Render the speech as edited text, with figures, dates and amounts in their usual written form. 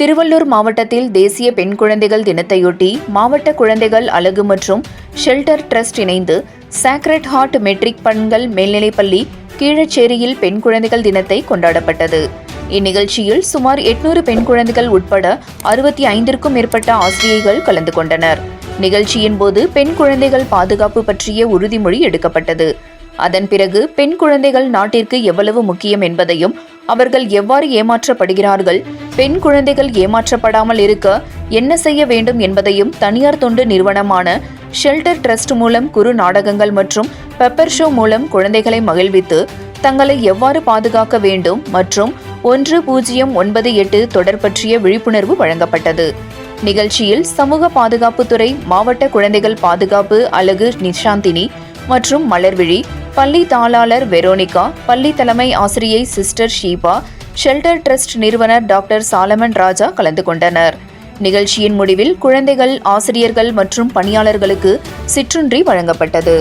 திருவள்ளூர் மாவட்டத்தில் தேசிய பெண் குழந்தைகள் தினத்தையொட்டி மாவட்ட குழந்தைகள் அலகு மற்றும் ஷெல்டர் டிரஸ்ட் இணைந்து சாக்ரெட் ஹார்ட் மெட்ரிக் பெண்கள் மேல்நிலைப்பள்ளி கீழச்சேரியில் பெண் குழந்தைகள் தினத்தை கொண்டாடப்பட்டது. இந்நிகழ்ச்சியில் சுமார் 800 பெண் குழந்தைகள் உட்பட 65க்கும் மேற்பட்ட ஆசிரியைகள் கலந்து கொண்டனர். நிகழ்ச்சியின் போது பெண் குழந்தைகள் பாதுகாப்பு பற்றிய உறுதிமொழி எடுக்கப்பட்டது. அதன் பிறகு பெண் குழந்தைகள் நாட்டிற்கு எவ்வளவு முக்கியம் என்பதையும் அவர்கள் எவ்வாறு ஏமாற்றப்படுகிறார்கள், பெண் குழந்தைகள் ஏமாற்றப்படாமல் இருக்க என்ன செய்ய வேண்டும் என்பதையும் தனியார் தொண்டு நிறுவனமான ஷெல்டர் டிரஸ்ட் மூலம் குறு நாடகங்கள் மற்றும் பெப்பர் ஷோ மூலம் குழந்தைகளை மகிழ்வித்து தங்களை எவ்வாறு பாதுகாக்க வேண்டும் மற்றும் 1098 தொடர் பற்றிய விழிப்புணர்வு வழங்கப்பட்டது. நிகழ்ச்சியில் சமூக பாதுகாப்புத்துறை மாவட்ட குழந்தைகள் பாதுகாப்பு அலகு நிஷாந்தினி மற்றும் மலர்விழி, பள்ளி தாளாளர் வெரோனிகா, பள்ளி தலைமை ஆசிரியை சிஸ்டர் ஷீபா, ஷெல்டர் டிரஸ்ட் நிறுவனர் டாக்டர் சாலமன் ராஜா கலந்து கொண்டனர். நிகழ்ச்சியின் முடிவில் குழந்தைகள், ஆசிரியர்கள் மற்றும் பணியாளர்களுக்கு சிற்றுண்டி வழங்கப்பட்டது.